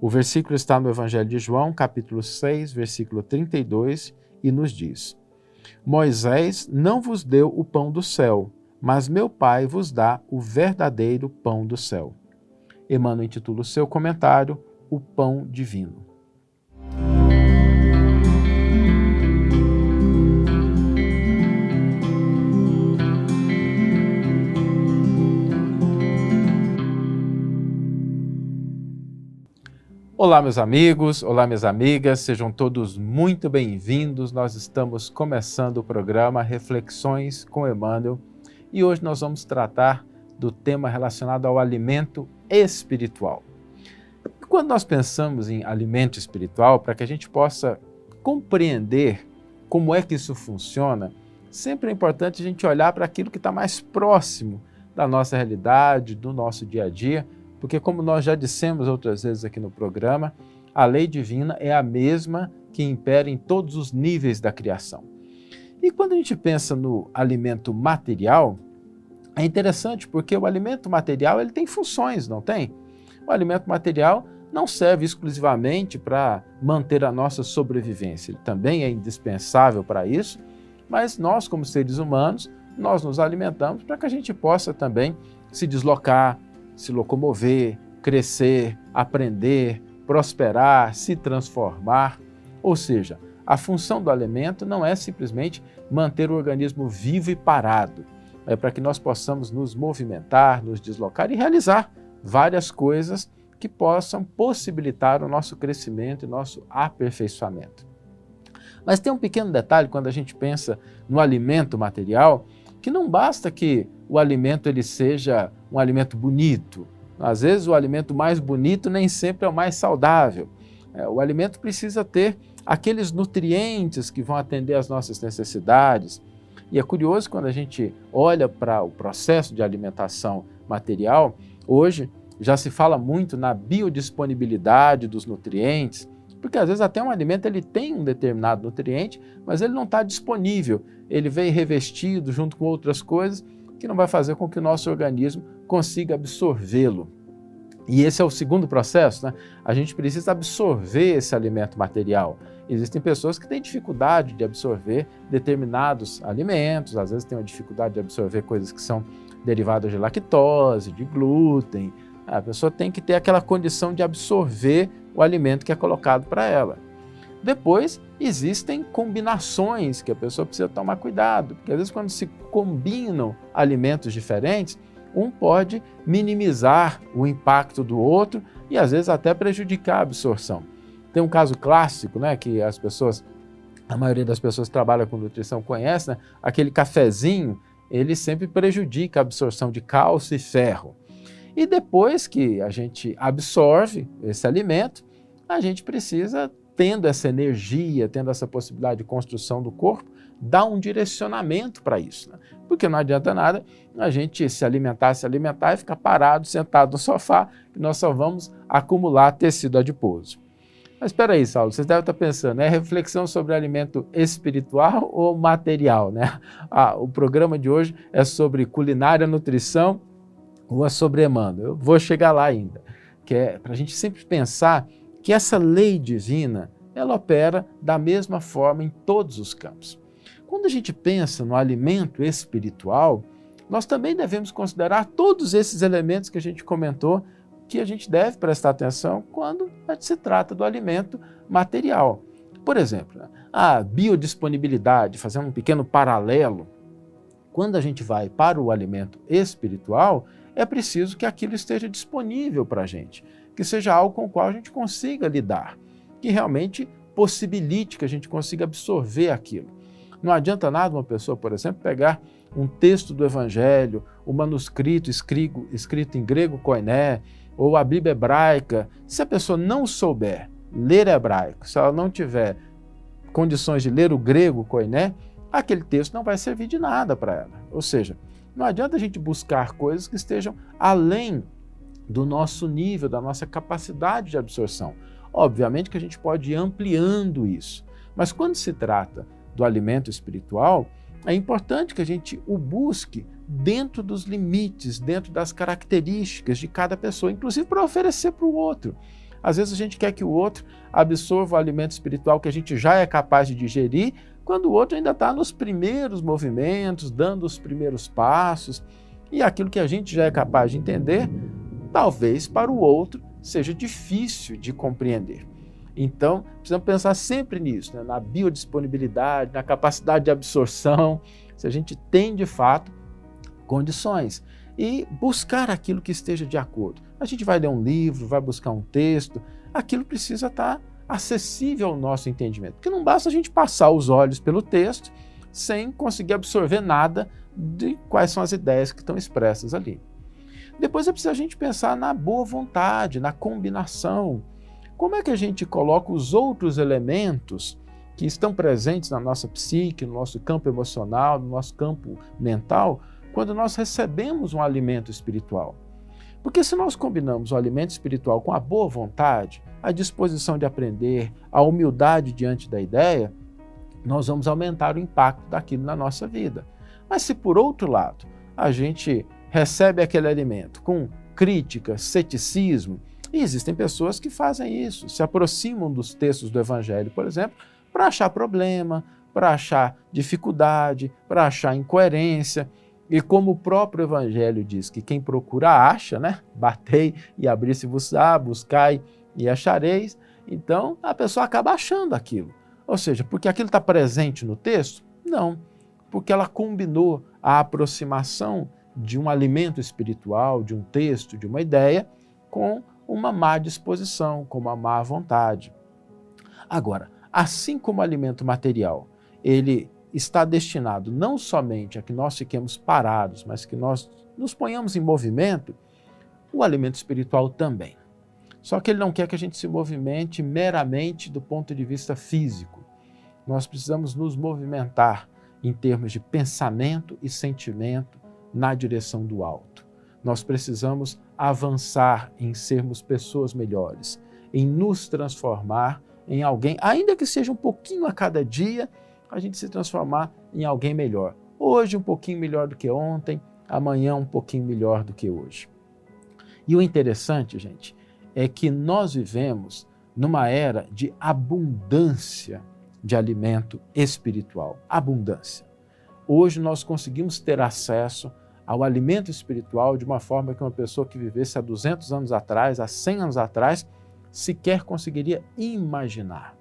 O versículo está no Evangelho de João, capítulo 6, versículo 32, e nos diz: Moisés não vos deu o pão do céu, mas meu Pai vos dá o verdadeiro pão do céu. Emmanuel intitula o seu comentário O Pão Divino. Olá, meus amigos, olá, minhas amigas, sejam todos muito bem-vindos. Nós estamos começando o programa Reflexões com Emmanuel e hoje nós vamos tratar do tema relacionado ao alimento espiritual. E quando nós pensamos em alimento espiritual, para que a gente possa compreender como é que isso funciona, sempre é importante a gente olhar para aquilo que está mais próximo da nossa realidade, do nosso dia a dia, porque como nós já dissemos outras vezes aqui no programa, a lei divina é a mesma que impera em todos os níveis da criação. E quando a gente pensa no alimento material, é interessante porque o alimento material ele tem funções, não tem? O alimento material não serve exclusivamente para manter a nossa sobrevivência, ele também é indispensável para isso, mas nós como seres humanos, nós nos alimentamos para que a gente possa também se deslocar, se locomover, crescer, aprender, prosperar, se transformar. Ou seja, a função do alimento não é simplesmente manter o organismo vivo e parado, é para que nós possamos nos movimentar, nos deslocar e realizar várias coisas que possam possibilitar o nosso crescimento e nosso aperfeiçoamento. Mas tem um pequeno detalhe quando a gente pensa no alimento material, que não basta que o alimento ele seja um alimento bonito. Às vezes o alimento mais bonito nem sempre é o mais saudável. O alimento precisa ter aqueles nutrientes que vão atender às nossas necessidades. E é curioso quando a gente olha para o processo de alimentação material, hoje já se fala muito na biodisponibilidade dos nutrientes, porque às vezes até um alimento ele tem um determinado nutriente, mas ele não está disponível, ele vem revestido junto com outras coisas que não vai fazer com que o nosso organismo consiga absorvê-lo. E esse é o segundo processo, né? A gente precisa absorver esse alimento material. Existem pessoas que têm dificuldade de absorver determinados alimentos, às vezes têm uma dificuldade de absorver coisas que são derivadas de lactose, de glúten. A pessoa tem que ter aquela condição de absorver o alimento que é colocado para ela. Depois, existem combinações que a pessoa precisa tomar cuidado, porque às vezes quando se combinam alimentos diferentes, um pode minimizar o impacto do outro e às vezes até prejudicar a absorção. Tem um caso clássico, né, que a maioria das pessoas que trabalham com nutrição conhece, né, aquele cafezinho, ele sempre prejudica a absorção de cálcio e ferro. E depois que a gente absorve esse alimento, a gente precisa, tendo essa energia, tendo essa possibilidade de construção do corpo, dar um direcionamento para isso, né? Porque não adianta nada a gente se alimentar e ficar parado, sentado no sofá, que nós só vamos acumular tecido adiposo. Mas espera aí, Saulo, vocês devem estar pensando, é reflexão sobre alimento espiritual ou material, né? O programa de hoje é sobre culinária, nutrição, ou é sobre Emmanuel. Eu vou chegar lá ainda, que é para a gente sempre pensar que essa lei divina, ela opera da mesma forma em todos os campos. Quando a gente pensa no alimento espiritual, nós também devemos considerar todos esses elementos que a gente comentou, que a gente deve prestar atenção quando se trata do alimento material. Por exemplo, a biodisponibilidade, fazendo um pequeno paralelo, quando a gente vai para o alimento espiritual, é preciso que aquilo esteja disponível para a gente, que seja algo com o qual a gente consiga lidar, que realmente possibilite que a gente consiga absorver aquilo. Não adianta nada uma pessoa, por exemplo, pegar um texto do Evangelho, um manuscrito escrito em grego koiné, ou a Bíblia hebraica, se a pessoa não souber ler hebraico, se ela não tiver condições de ler o grego koiné, aquele texto não vai servir de nada para ela. Ou seja, não adianta a gente buscar coisas que estejam além do nosso nível, da nossa capacidade de absorção. Obviamente que a gente pode ir ampliando isso, mas quando se trata do alimento espiritual, é importante que a gente o busque dentro dos limites, dentro das características de cada pessoa, inclusive para oferecer para o outro. Às vezes a gente quer que o outro absorva o alimento espiritual que a gente já é capaz de digerir, quando o outro ainda está nos primeiros movimentos, dando os primeiros passos, e aquilo que a gente já é capaz de entender, talvez para o outro seja difícil de compreender. Então, precisamos pensar sempre nisso, né? Na biodisponibilidade, na capacidade de absorção, se a gente tem de fato condições, e buscar aquilo que esteja de acordo. A gente vai ler um livro, vai buscar um texto, aquilo precisa estar acessível ao nosso entendimento, porque não basta a gente passar os olhos pelo texto sem conseguir absorver nada de quais são as ideias que estão expressas ali. Depois é preciso a gente pensar na boa vontade, na combinação. Como é que a gente coloca os outros elementos que estão presentes na nossa psique, no nosso campo emocional, no nosso campo mental, quando nós recebemos um alimento espiritual? Porque se nós combinamos o alimento espiritual com a boa vontade, a disposição de aprender, a humildade diante da ideia, nós vamos aumentar o impacto daquilo na nossa vida. Mas se por outro lado a gente recebe aquele alimento com crítica, ceticismo, e existem pessoas que fazem isso, se aproximam dos textos do Evangelho, por exemplo, para achar problema, para achar dificuldade, para achar incoerência. E como o próprio Evangelho diz que quem procura acha, né? Batei e abri-se-vos-á, buscai e achareis. Então a pessoa acaba achando aquilo. Ou seja, porque aquilo está presente no texto? Não, porque ela combinou a aproximação de um alimento espiritual, de um texto, de uma ideia, com uma má disposição, com uma má vontade. Agora, assim como o alimento material, ele está destinado não somente a que nós fiquemos parados, mas que nós nos ponhamos em movimento, o alimento espiritual também. Só que ele não quer que a gente se movimente meramente do ponto de vista físico. Nós precisamos nos movimentar em termos de pensamento e sentimento na direção do alto. Nós precisamos avançar em sermos pessoas melhores, em nos transformar em alguém, ainda que seja um pouquinho a cada dia, a gente se transformar em alguém melhor. Hoje um pouquinho melhor do que ontem, amanhã um pouquinho melhor do que hoje. E o interessante, gente, é que nós vivemos numa era de abundância de alimento espiritual. Abundância. Hoje nós conseguimos ter acesso ao alimento espiritual de uma forma que uma pessoa que vivesse há 200 anos atrás, há 100 anos atrás, sequer conseguiria imaginar.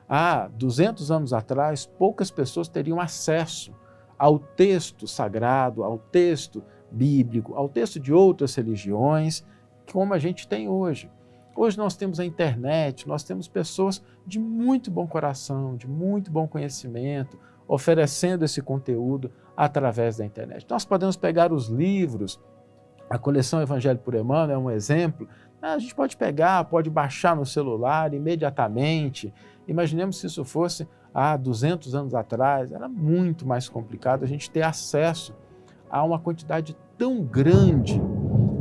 Há 200 anos atrás, poucas pessoas teriam acesso ao texto sagrado, ao texto bíblico, ao texto de outras religiões, como a gente tem hoje. Hoje nós temos a internet, nós temos pessoas de muito bom coração, de muito bom conhecimento, oferecendo esse conteúdo através da internet. Nós podemos pegar os livros, a coleção Evangelho por Emmanuel é um exemplo. A gente pode pegar, pode baixar no celular imediatamente. Imaginemos se isso fosse há 200 anos atrás, era muito mais complicado a gente ter acesso a uma quantidade tão grande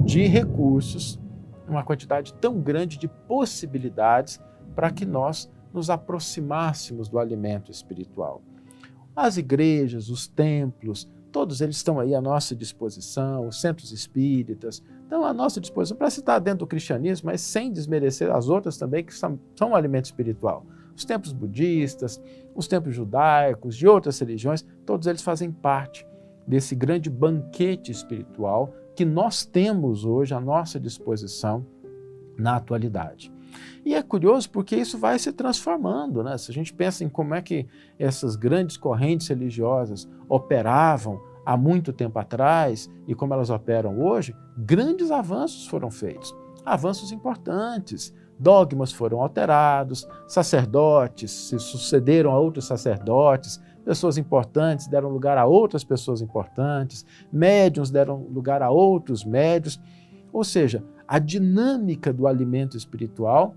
de recursos, uma quantidade tão grande de possibilidades para que nós nos aproximássemos do alimento espiritual. As igrejas, os templos, todos eles estão aí à nossa disposição, os centros espíritas estão à nossa disposição para citar dentro do cristianismo, mas sem desmerecer as outras também que são um alimento espiritual. Os templos budistas, os templos judaicos, de outras religiões, todos eles fazem parte desse grande banquete espiritual que nós temos hoje à nossa disposição na atualidade. E é curioso porque isso vai se transformando, né? Se a gente pensa em como é que essas grandes correntes religiosas operavam há muito tempo atrás e como elas operam hoje, grandes avanços foram feitos, avanços importantes. Dogmas foram alterados, sacerdotes se sucederam a outros sacerdotes, pessoas importantes deram lugar a outras pessoas importantes, médiuns deram lugar a outros médiuns. Ou seja, a dinâmica do alimento espiritual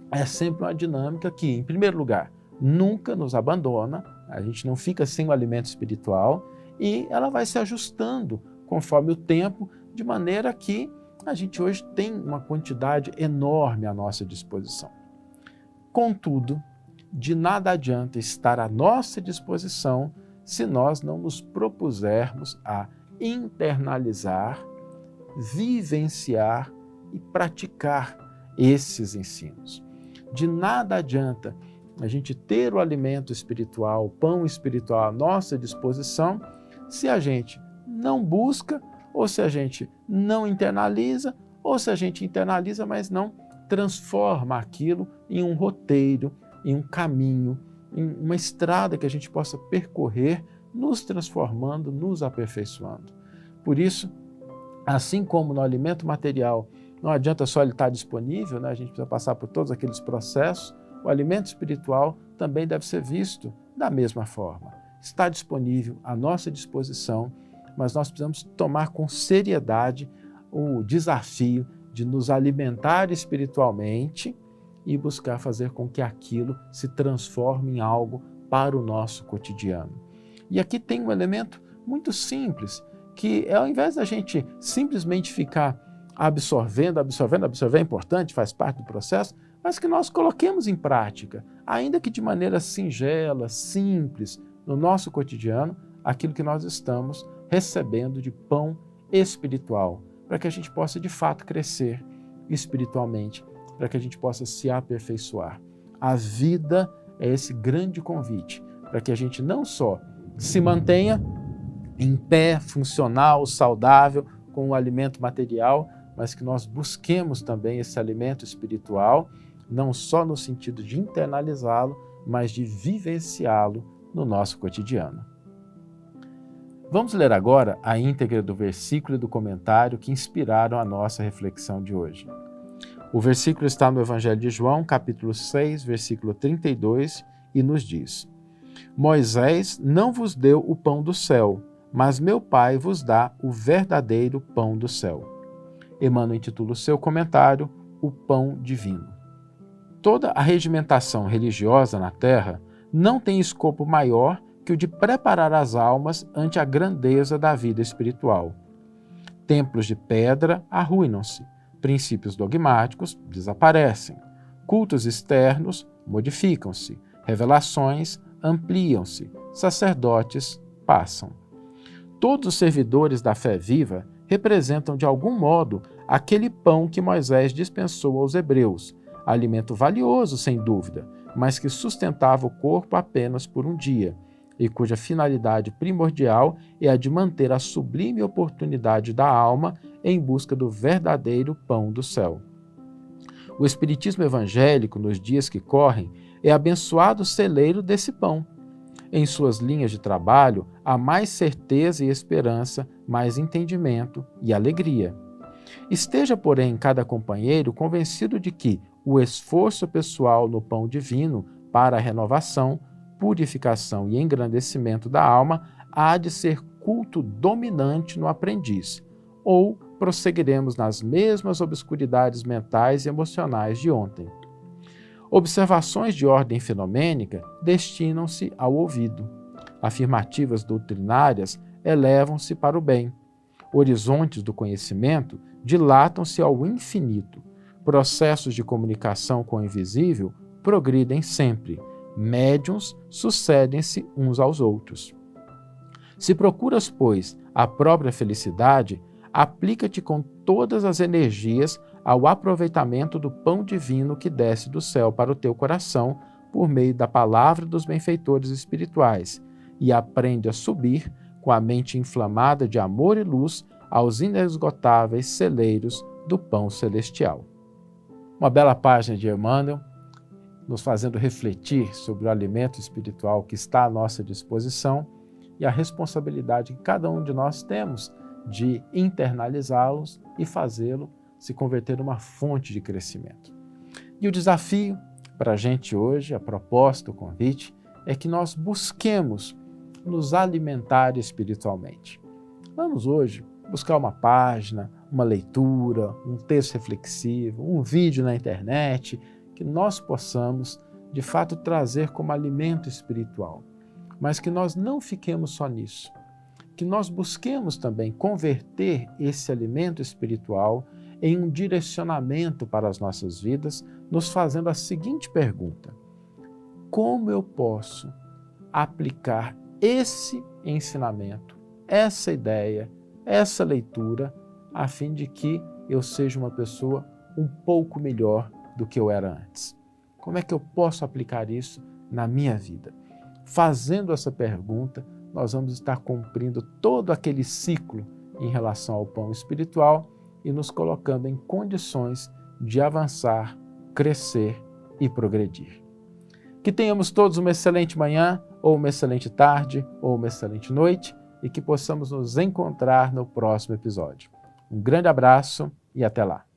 é sempre uma dinâmica que, em primeiro lugar, nunca nos abandona, a gente não fica sem o alimento espiritual e ela vai se ajustando conforme o tempo, de maneira que a gente hoje tem uma quantidade enorme à nossa disposição. Contudo, de nada adianta estar à nossa disposição se nós não nos propusermos a internalizar, vivenciar e praticar esses ensinos. De nada adianta a gente ter o alimento espiritual, o pão espiritual à nossa disposição, se a gente não busca, ou se a gente não internaliza, ou se a gente internaliza, mas não transforma aquilo em um roteiro, em um caminho, em uma estrada que a gente possa percorrer, nos transformando, nos aperfeiçoando. Por isso, assim como no alimento material, não adianta só ele estar disponível, né? A gente precisa passar por todos aqueles processos, o alimento espiritual também deve ser visto da mesma forma. Está disponível à nossa disposição, mas nós precisamos tomar com seriedade o desafio de nos alimentar espiritualmente e buscar fazer com que aquilo se transforme em algo para o nosso cotidiano. E aqui tem um elemento muito simples, que ao invés da gente simplesmente ficar absorvendo é importante, faz parte do processo, mas que nós coloquemos em prática, ainda que de maneira singela, simples, no nosso cotidiano, aquilo que nós estamos recebendo de pão espiritual, para que a gente possa de fato crescer espiritualmente, para que a gente possa se aperfeiçoar. A vida é esse grande convite, para que a gente não só se mantenha em pé, funcional, saudável, com o alimento material, mas que nós busquemos também esse alimento espiritual, não só no sentido de internalizá-lo, mas de vivenciá-lo no nosso cotidiano. Vamos ler agora a íntegra do versículo e do comentário que inspiraram a nossa reflexão de hoje. O versículo está no Evangelho de João, capítulo 6, versículo 32, e nos diz: Moisés não vos deu o pão do céu, mas meu Pai vos dá o verdadeiro pão do céu. Emmanuel intitula o seu comentário O Pão Divino. Toda a regimentação religiosa na Terra não tem escopo maior que o de preparar as almas ante a grandeza da vida espiritual. Templos de pedra arruinam-se, princípios dogmáticos desaparecem, cultos externos modificam-se, revelações ampliam-se, sacerdotes passam. Todos os servidores da fé viva representam de algum modo aquele pão que Moisés dispensou aos hebreus, alimento valioso sem dúvida, mas que sustentava o corpo apenas por um dia, e cuja finalidade primordial é a de manter a sublime oportunidade da alma em busca do verdadeiro pão do céu. O Espiritismo evangélico, nos dias que correm, é abençoado celeiro desse pão. Em suas linhas de trabalho, há mais certeza e esperança, mais entendimento e alegria. Esteja, porém, cada companheiro convencido de que o esforço pessoal no pão divino para a renovação, purificação e engrandecimento da alma há de ser culto dominante no aprendiz, ou prosseguiremos nas mesmas obscuridades mentais e emocionais de ontem. Observações de ordem fenomênica destinam-se ao ouvido. Afirmativas doutrinárias elevam-se para o bem. Horizontes do conhecimento dilatam-se ao infinito. Processos de comunicação com o invisível progridem sempre. Médiuns sucedem-se uns aos outros. Se procuras, pois, a própria felicidade, aplica-te com todas as energias ao aproveitamento do pão divino que desce do céu para o teu coração por meio da palavra dos benfeitores espirituais e aprende a subir com a mente inflamada de amor e luz aos inesgotáveis celeiros do pão celestial. Uma bela página de Emmanuel, nos fazendo refletir sobre o alimento espiritual que está à nossa disposição e a responsabilidade que cada um de nós temos de internalizá-los e fazê-lo se converter numa fonte de crescimento. E o desafio para a gente hoje, a proposta, o convite, é que nós busquemos nos alimentar espiritualmente. Vamos hoje buscar uma página, uma leitura, um texto reflexivo, um vídeo na internet, que nós possamos, de fato, trazer como alimento espiritual, mas que nós não fiquemos só nisso, que nós busquemos também converter esse alimento espiritual em um direcionamento para as nossas vidas, nos fazendo a seguinte pergunta: como eu posso aplicar esse ensinamento, essa ideia, essa leitura, a fim de que eu seja uma pessoa um pouco melhor do que eu era antes? Como é que eu posso aplicar isso na minha vida? Fazendo essa pergunta, nós vamos estar cumprindo todo aquele ciclo em relação ao pão espiritual e nos colocando em condições de avançar, crescer e progredir. Que tenhamos todos uma excelente manhã, ou uma excelente tarde, ou uma excelente noite, e que possamos nos encontrar no próximo episódio. Um grande abraço e até lá!